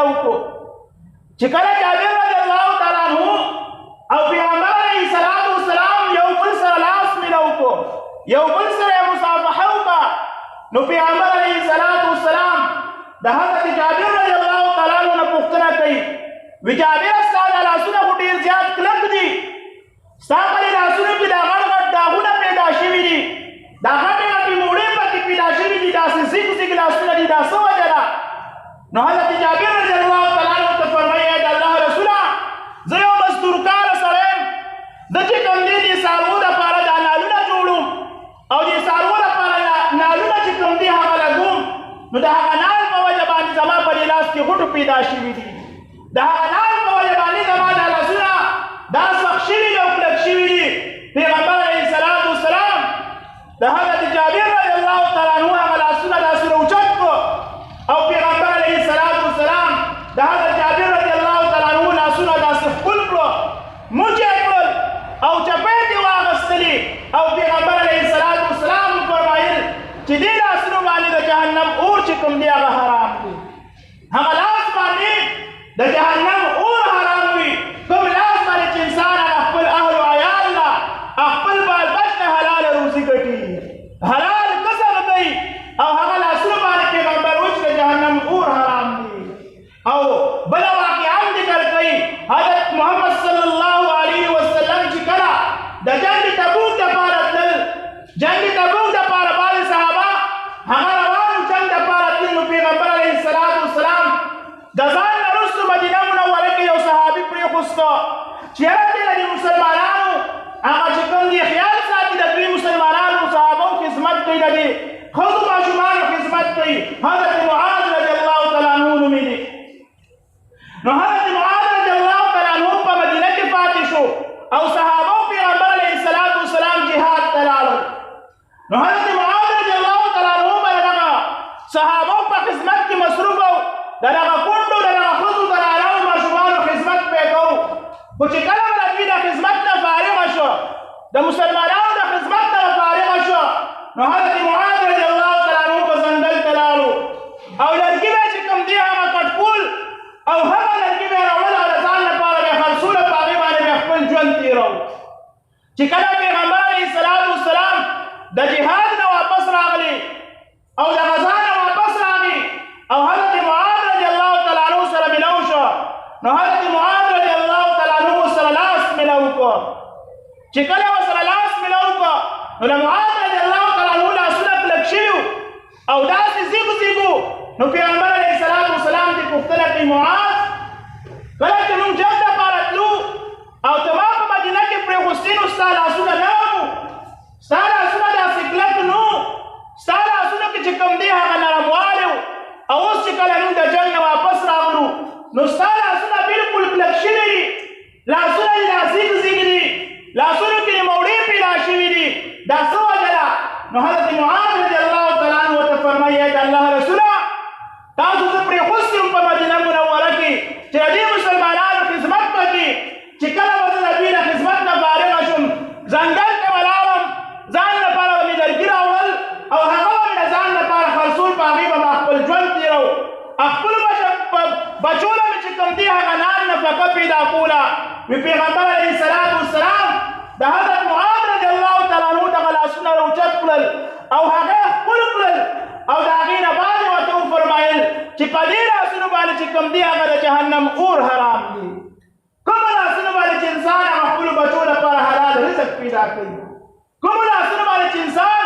وکړو چې کله جابر رضی الله تعالی عنہ او پیغمبر علیه الصلاۃ والسلام یو بل سره لاس ملو کو یو بل سره مصافحه وکړه نو پیغمبر علیه الصلاۃ والسلام د حضرت جابر رضی الله تعالی عنہ نه پوښتنه کوي وی جابر ستاسو لاسونه خو ډېر زیات کلک دي ستاسو په لاسونو کې دا غټ غټ داغونه پیدا شوي دي دا غټې غټې موړې پکې پیدا شوي دي داسې زیګ زیګ لاسونه دي دا څه وجه ده نو حضرت جابر رضی الله تعالی عنہ ته فرمایي د الله رسوله زه یو مزدور کاره سړی یم زه چې کوم دي د څاروو دپاره دا نالونه جوړوم او د څاروو دپاره نالونه چې کوم دي هغه لګوم نو د هغه نال په وجه باندې زما په دې لاس کې غوټو پیدا شوي دي د هغه نال په وجه باندې زما دا لاسونه دا سخت شوي دي او کلک شوي دي پیغمبر علیه الصلاۃ والسلام د حضرت جابر رضی الله تعالی عنہ هغه لاسونه داسې راوچت کړو او پیغمبر علیه الصلاۃ والسلام د حضرت جابر رضی الله تعالی عنہ لاسونه داسې ښکل کړو موچې کړل او چپې دې واغستلې او پیغمبر علیه الصلاۃ والسلام فرمایل چې دې لاسونو باندې د جهنم اور چې کوم دی هغه حرام دی هغه لاس باندې د جهنم اور حرام وي کوم لاس باندې چې انسان خپل اهل او عیال له خپل بال بچ نه حلال روزي ګټي حلال کسب کوي او هغه لاسونو باندې پیغمبر وایي چې د جهنم اور حرام دی او بل واقعه هم ذکر کوي حضرت محمد صلی الله علیه وسلم چې کله د جنگ تبوک دپاره تلل جنگ تبوک دپاره بعضې صحابه هغه روان جنگ دپاره تلل نو پیغمبر علیه الصلاۃ والسلام د ځان نه وروسته مدینه منوره کې یو صحابي پرېښوسته چې یاره دې د مسلمانانو هغه چې کوم دي خیال ساتي د دوی مسلمانانو صحابو خدمت کوي د دې ښځو ماشومانو خدمت کوي حضرت معاذ رضی الله تعالی عنہ نومې دي نو حضرت معاذ رضی الله تعالی عنہ په مدینه کې پاتې شو او صحابو پیغمبر علیه الصلاۃ والسلام جهاد ته لاړل نو حضرت معاذ رضی الله تعالی عنہ به دغه صحابو په خدمت کې مصروف و د دغه کونډو د دغه ښځو د نارینهو ماشومانو خدمت پې کوو خو چې کله به د دوی د خدمت نه فارغه شو د مسلمانانو د خدمت نه فارغه شو نو حضرت معاذ رضی الله تعالی عنہ په ځنګل ته لاړو او لرګي به چې کوم دی هغه کټکول او هغه لرګي به یې راوړل او د ځان لپاره به یې خرڅول په هغې باندې به خپل ژوند تېرو چې کله پیغمبر علیه الصلاۃ والسلام د جهاد نه واپس راغلی او د غزا نه واپس راغی او حضرت معاذ رضی الله تعالی عنہ سره ملو شو نو حضرت معاذ رضی الله تعالی عنہ سره لاس ملو کړو چې کله ورسره لاس ملو کړو نو د معاذ رضی الله تعالی عنہ لاسونه کلک شوي او داسې زیږو زیږو نو پیغمبر علیه الصلاۃ والسلام دې پوښتنه کوي معاذ کله چې موږ جنګ دپاره تلو او ته ما په مدینه کې پرېښوستې نو ستا لاسونه نه وو ستا لاسونه داسې کلک نه وو ستا لاسونو کې چې کوم دی هغه نرموالی و او اوس چې کله موږ د جنګ نه واپس راغلو نو ستا لاسونه بلکل کلک شوي دي لاسونه یې دا زیږ زیږ دي لاسونو کې یې موړې پیدا شوي دي دا څه وجه ده نو حضرت معاذ رضی الله تعالی عنہ ورته فرمایي د الله رسوله تاسو زه پرېښوستې وم په مدینه منوره کې چې د دې مسلمانانو خدمت وکړي چې کله به زه د دوی د خدمت نه فارغه شوم ځنګل ته به لاړم ځان لپاره به مې لرګي راوړل او هغه به مې د ځان لپاره خرڅول په هغې به به خپل ژوند تېرو خپلو بچو له مې چې کوم دی هغه نان نفقه پیدا کوله وی پیغمبر علیه الصلاۃ والسلام د حضرت معاذ رضی الله تعالی عنہ دغه لاسونه راوچت کړل او هغه ښکل کړل او د هغې نه بعد یې ورته وفرمایل چې په دې لاسونو باندې چې کوم دی هغه د جهنم اور حرام دی کومو لاسونو باندې چې انسان هغه خپلو بچو لپاره حلال رزق پیدا کوي کومو لاسونو باندې چې انسان